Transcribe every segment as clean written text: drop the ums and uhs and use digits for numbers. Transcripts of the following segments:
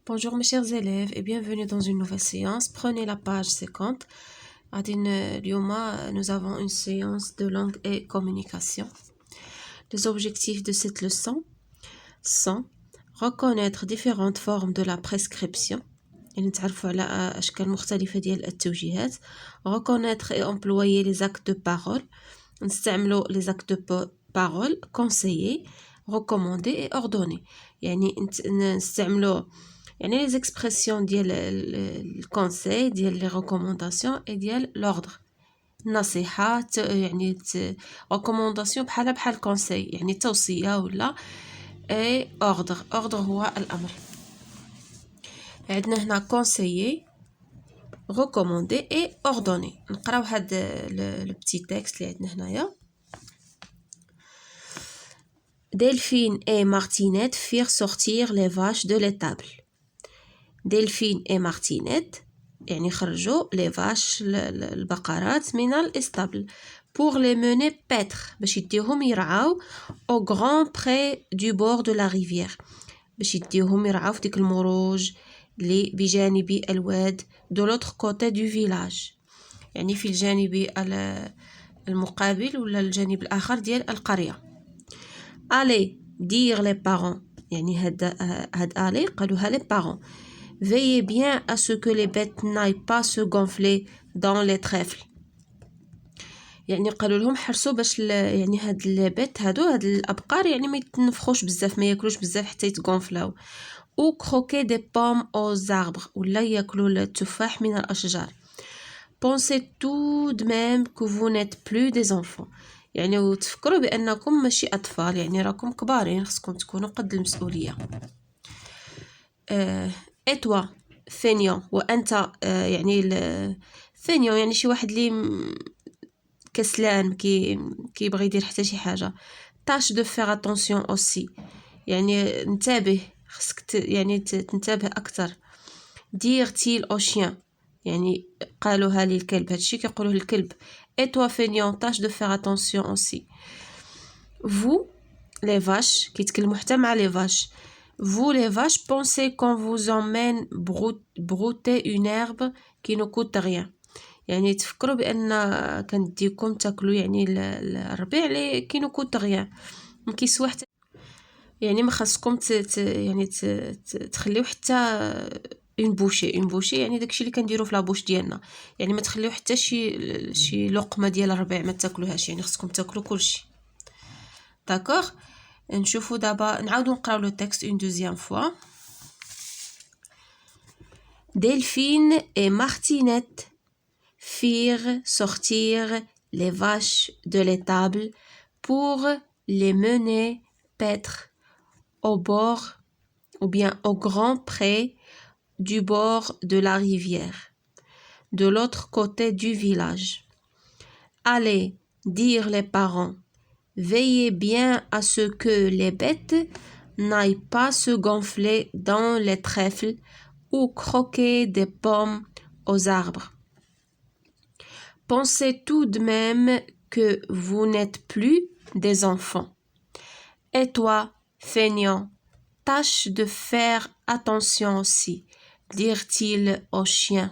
Bonjour mes chers élèves et bienvenue dans une nouvelle séance. Prenez la page 50. Nous avons une séance de langue et communication. Les objectifs de cette leçon sont reconnaître différentes formes de la prescription. Reconnaître et employer les actes de parole. Les actes de parole, conseiller, recommander et ordonner. Les expressions ديال الكونساي ديال les recommandations et ديال l'ordre. نصيحة recommandation بحال conseil يعني توصية ولا et ordre هو الأمر. عندنا هنا conseiller, recommander et ordonner. نقراو هاد le petit texte اللي عندنا هنايا. Delphine et Martinette firent sortir les vaches de l'étable. Delphine et Martinette يعني خرجوا les vaches البقرات من الاسطبل pour les mener paître باش يديهم يرعاو au grand pré du bord de la rivière باش يديهم يرعاو في ديك المروج اللي بجانب الواد de l'autre côté du village يعني في الجانب المقابل ولا الجانب الآخر ديال القرية. Allez dire les parents يعني هاد allez قالوها les parents. Veillez bien à ce que les bêtes n'aillent pas se gonfler dans les trèfles. يعني قالوا لهم حرصوا باش يعني هاد البيت هاد الابقار يعني ما يتنفخوش بزاف ما ياكلوش بزاف حتى يتغونفلاو. Ou croquer des pommes aux arbres ولا ياكلوا التفاح من الاشجار. Pensez tout de même que vous n'êtes plus des enfants. يعني وتفكروا بانكم ماشي اطفال يعني راكم كبارين خصكم تكونوا قد المسؤوليه. Et toi feignant وانت يعني فينيون يعني شي واحد اللي كسلان كيبغي يدير حتى شي حاجه. tâche de faire attention aussi يعني انتبه خصك يعني تنتبه اكثر. dire-t-il au chien يعني قالوها للكلب هادشي كيقولوه للكلب. et toi feignant tâche de faire attention aussi. vous les vaches كيتكلموا حتى مع les vaches. Vous les vaches pensez qu'on vous emmène brouter une herbe qui ne coûte rien. يعني تفكروا بان كنديكم تاكلوا يعني الربيع اللي كي ne coûte rien ما كيسوى حتى يعني ما خاصكم يعني تخليو حتى اون بوشي يعني داكشي اللي كنديروا في لابوش ديالنا يعني ما تخليو حتى شي لقمه ديال الربيع ما تاكلوهاش يعني خاصكم تاكلوا كلشي. داكوغ نشوفوا دابا نعاودو نقراو لو تكست اون دوزيام فوا. Delphine et Martinette firent sortir les vaches de l'étable pour les mener paître au bord ou bien au grand pré du bord de la rivière, de l'autre côté du village. Allez dire les parents. Veillez bien à ce que les bêtes n'aillent pas se gonfler dans les trèfles ou croquer des pommes aux arbres. Pensez tout de même que vous n'êtes plus des enfants. Et toi, feignant, tâche de faire attention aussi, dirent-ils au chien.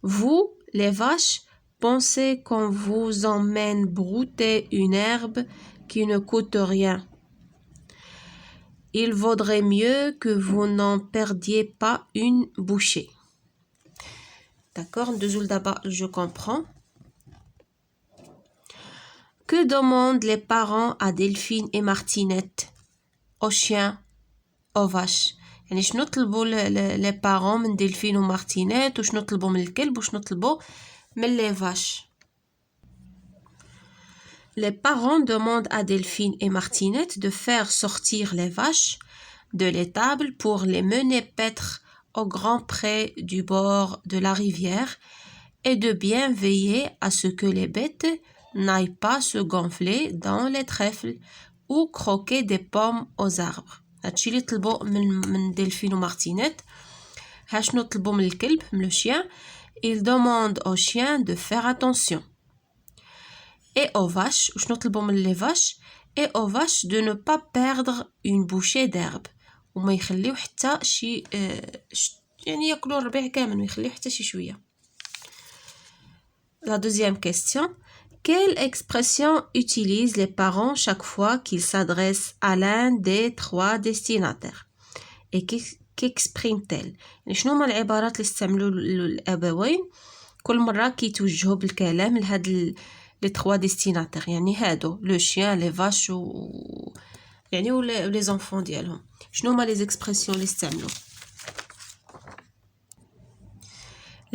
Vous, les vaches, pensez qu'on vous emmène brouter une herbe qui ne coûte rien. Il vaudrait mieux que vous n'en perdiez pas une bouchée. D'accord, d'abord je comprends. Que demandent les parents à Delphine et Martinette, aux chiens, aux vaches? يعني شنو طلبوا les parents من Delphine و Martinette وشنو طلبوا من الكلب وشنو طلبوا من les vaches. Les parents demandent à Delphine et Martinette de faire sortir les vaches de l'étable pour les mener paître au grand pré du bord de la rivière et de bien veiller à ce que les bêtes n'aillent pas se gonfler dans les trèfles ou croquer des pommes aux arbres. هادشي اللي طلبوا من دلفين ومارتينيت. ها شنو طلبوا من الكلب من الشيان. Ils demandent au chien de faire attention. Et aux vaches وشنو طلبوا من les vaches. Et aux vaches de ne pas perdre une bouchée d'herbe وما يخليو حتى شي يعني ياكلوا الربيع كامل، ما يخليو حتى شي شويه. La deuxième question. Quelle expression utilisent les parents chaque fois qu'ils s'adressent à l'un des 3 destinataires et qu'exprime-t-elle؟ يعني شنو هما العبارات اللي استعملوا الابوين كل مره كيتوجهوا بالكلام لهاد لي 3 destinataires، يعني هادو لو شيان لي فاش يعني لي زونفون ديالهم. شنو هما لي زيكسبرسيون اللي استعملوا؟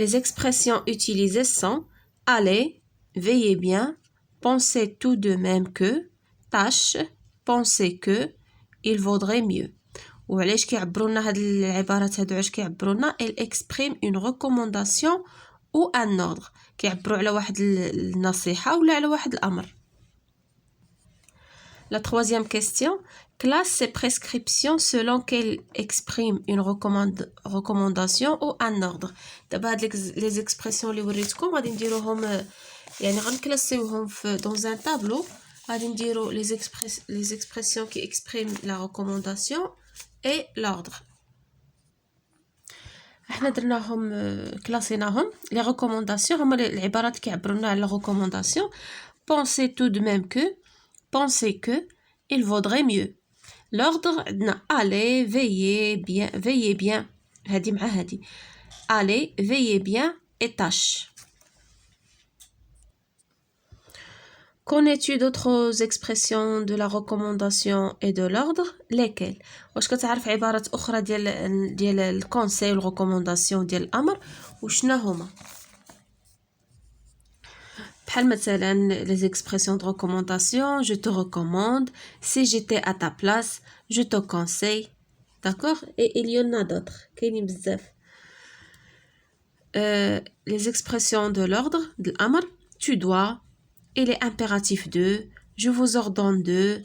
Les expressions utilisées sont allez, veillez bien, pensez tout de même que, tâche, pensez que, il vaudrait mieux. وعلاش كيعبروا لنا هاد العبارات هادو علاش كيعبروا لنا؟ elle exprime une recommandation ou un ordre، كيعبروا على واحد النصيحة ولا على واحد الأمر. La troisième question. Classe ces prescriptions selon qu'elles expriment une recommandation ou un ordre. دابا هاد les expressions اللي وريتكم غادي نديروهم يعني غنكلاسيوهم في dans un tableau. غادي نديرو les expressions qui expriment la recommandation et l'ordre. احنا درناهم كلاسيناهم. les recommandations هما العبارات اللي كيعبروا لنا على recommandation. Pensez tout de même que, pensez que, il vaudrait mieux. L'ordre عندنا allez, veillez bien. هادي مع هادي. Allez, veillez bien et tâche. Connais-tu d'autres expressions de la recommandation et de l'ordre? Lesquelles? واش كتعرف عبارات أخرى ديال الكونساي والريكومونداسيون ديال الأمر وشنا هما؟ بحال مثلا les expressions de recommandation, je te recommande, si j'étais à ta place, je te conseille. D'accord? Et il y en a d'autres. كاينين بزاف. Les expressions de l'ordre, de l'amr, tu dois, il est impératif de, je vous ordonne de,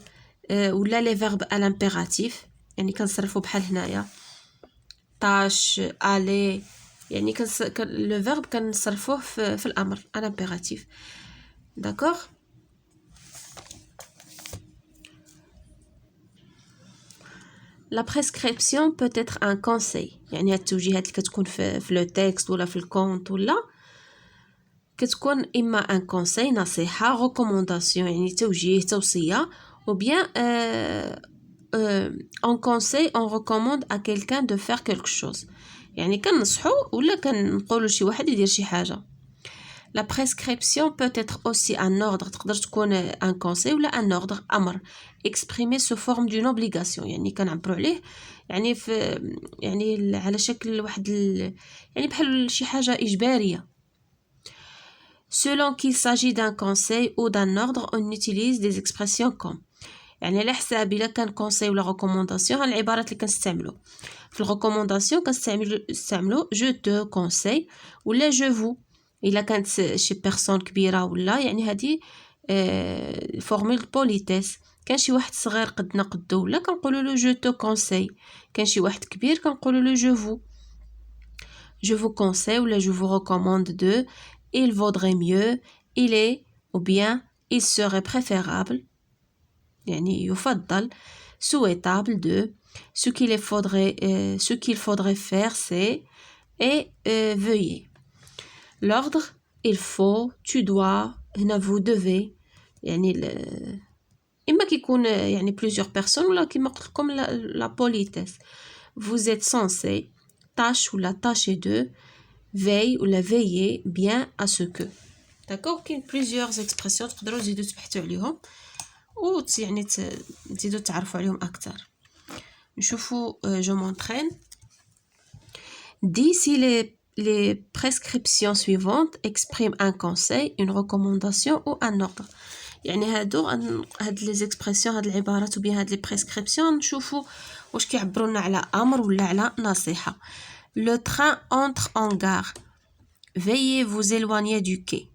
ou là les verbes à l'impératif, يعني كنصرفوا بحال هنايا tâche, aller، يعني le verbe كنصرفوه في الأمر à l'impératif. D'accord? La prescription peut être un conseil، يعني هاد التوجيهات اللي كتكون في لو تكست ولا في الكونت ولا كتكون إما ان conseil نصيحة، recommandation يعني توصية، ou bien en conseil on recommande à quelqu'un de faire quelque chose، يعني كنصحو ولا كنقولوا لشي واحد يدير شي حاجة. La prescription peut être aussi un ordre، تقدر تكون un conseil ولا un ordre أمر exprimé sous forme d'une obligation، يعني كنعبروا عليه يعني يعني على شكل واحد يعني بحال شي حاجة إجبارية. Selon qu'il s'agit d'un conseil ou d'un ordre, on utilise des expressions comme، يعني على حساب إلا كان conseil ولا recommandation ها العبارات اللي كنستعملوا. في الريكومونداسيون كنستعملوا je te conseille ولا je vous. إلا كانت شي بيرسون كبيرة ولا يعني هذه فورمول بوليتيس. كان شي واحد صغير قدنا قدو ولا كنقولوا له je te conseille. كان شي واحد كبير كنقولوا له je vous conseille ولا je vous recommande de, il vaudrait mieux, il est ou bien il serait préférable يعني يفضل souhaitable de, ce qu'il faudrait faire c'est et veuillez. L'ordre il faut, tu dois، هنا vous devez، يعني إما كيكون يعني plusieurs personnes ولا كيما قلت لكم la politesse. Vous êtes censé، tâche ولا tâchez de، veille ولا veillez bien à ce que. D'accord? كاين plusieurs expressions تقدروا تزيدوا تبحثوا عليهم يعني تزيدوا تعرفوا عليهم أكثر. نشوفوا je m'entraîne. Dis si les prescriptions suivantes expriment un conseil, une recommandation ou un ordre. يعني هاد les expressions هاد العبارات وبين هاد les prescriptions نشوفوا واش كيعبروا لنا على أمر ولا على نصيحة. Le train entre en gare. Veuillez vous éloigner du quai.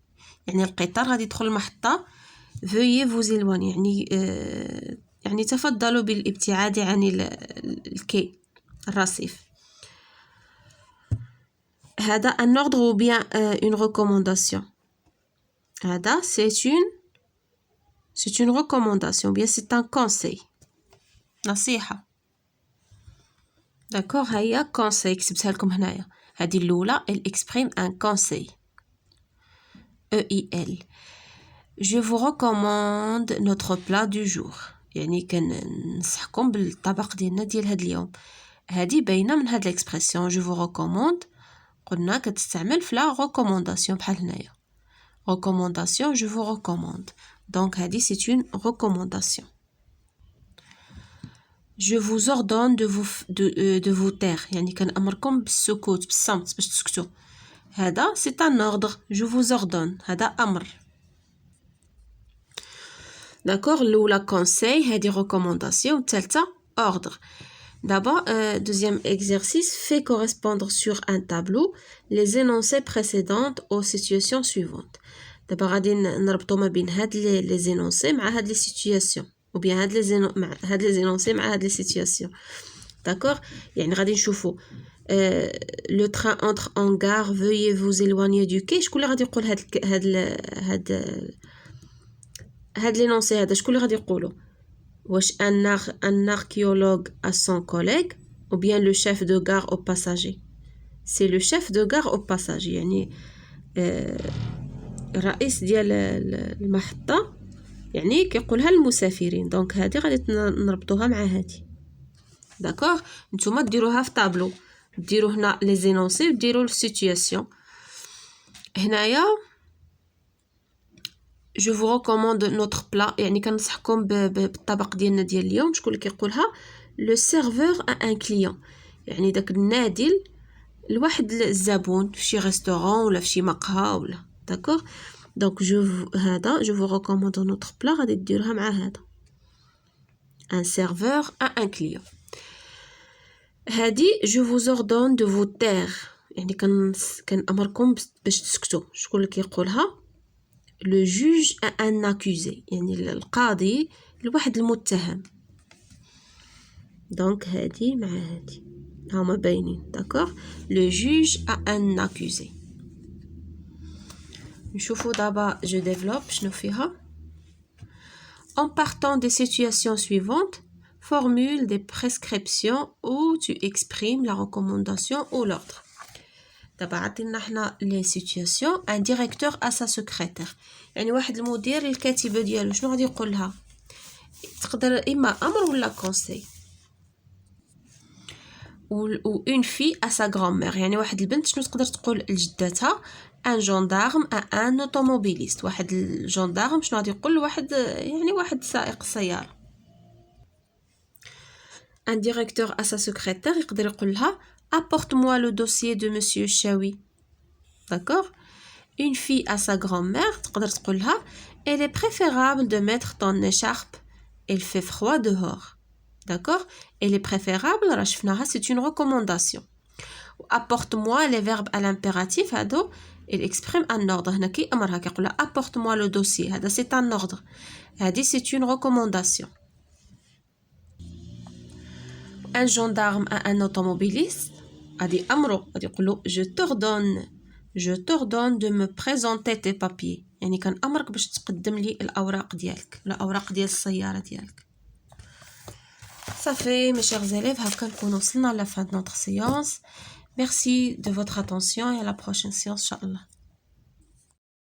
يعني القطار غادي يدخل المحطة. Veuillez vous éloigner يعني تفضلوا بالابتعاد عن الكي الرصيف. هذا un ordre ou bien une recommandation. هذا c'est une recommandation, bien c'est un conseil. نصيحة. داكوغ هيا كونساي كتبتها لكم هنايا هذه الاولى elle exprime un conseil EIL je vous recommande notre plat du jour يعني كننصحكم بالطبق ديالنا ديال هذا اليوم هذه باينه من هاد l'expression je vous recommande قلنا كتستعمل في لا recommandation بحال هنايا recommandation je vous recommande donc هذه c'est une recommandation je vous ordonne de vous taire يعني كنأمركم بالسكوت بالصمت باش تسكتوا هذا c'est un ordre je vous ordonne هذا أمر d'accord الأولى conseil هذه recommandation والثالثة ordre d'abord deuxième exercice fait correspondre sur un tableau les énoncés précédents aux situations suivantes دابا غادي نربطوا ما بين هاد les énoncés مع هاد les situations ou bien هاد les énoncés مع هاد les situations d'accord يعني غادي نشوفوا le train entre en gare veuillez vous éloigner du quai شكون اللي غادي يقول هاد l'énoncé هذا شكون اللي غادي يقولوا واش un archéologue à son collègue ou bien le chef de gare aux passagers c'est le chef de gare aux passagers يعني الرئيس ديال المحطة يعني كيقولها للمسافرين دونك هذه غادي نربطوها مع هذه داكوغ نتوما ديروها في طابلو ديروا هنا لي زينونسي وديروا السيتوياسيون هنايا جو فو ريكوموند نوتر بلا يعني كنصحكم بالطبق ديالنا ديال اليوم شكون اللي كيقولها لو سيرفور ا ان كليون يعني داك النادل لواحد الزبون في شي ريستورون ولا في شي مقهى ولا داكوغ دونك هذا جو فو ريكوموند نوتر بلا غادي ديروها مع هذا ان سيرفور ا ان كليون هادي جو فو زوردون دو فو تير يعني كنأمركم باش تسكتوا شكون اللي كيقولها لو جوج ا ان اكوزي يعني القاضي لواحد المتهم دونك هادي مع هادي هما باينين داكوغ لو جوج ا ان اكوزي نشوفوا دابا جو ديفلوب شنو فيها en partant des situations suivantes formule des prescriptions où tu exprimes la recommandation ou l'ordre دابا عطينا حنا لي سيتوياسيون ان ديريكتور ا سا سكرتير يعني واحد المدير الكاتبه ديالو شنو غادي يقول لها تقدر اما امر ولا كونساي و اون في ا سا غرامير يعني واحد البنت شنو تقدر تقول لجداتها ان جوندارم ان اوتوموبيليست واحد الجوندارم شنو غادي يقول لواحد يعني واحد سائق السياره ان ديريكتور ا سا سكرتير يقدر يقول لها apporte-moi le dossier de monsieur Chaoui d'accord une fille à sa grand-mère تقدر تقول لها il est préférable de mettre ton écharpe il fait froid dehors d'accord il est préférable راه شفناها c'est une recommandation apporte-moi les verbes à l'impératif هادو il exprime un ordre هنا كيأمرها كيقول لها apporte-moi le dossier هذا c'est un ordre هذه c'est une recommandation un gendarme à un automobiliste غادي أمره غادي يقولو je t'ordonne de me présenter tes papiers يعني كنأمرك باش تقدم لي الأوراق ديالك الأوراق ديال السيارة ديالك صافي mes chers élèves هكا نكونو وصلنا à la fin de notre séance merci de votre attention et à la prochaine séance إن شاء الله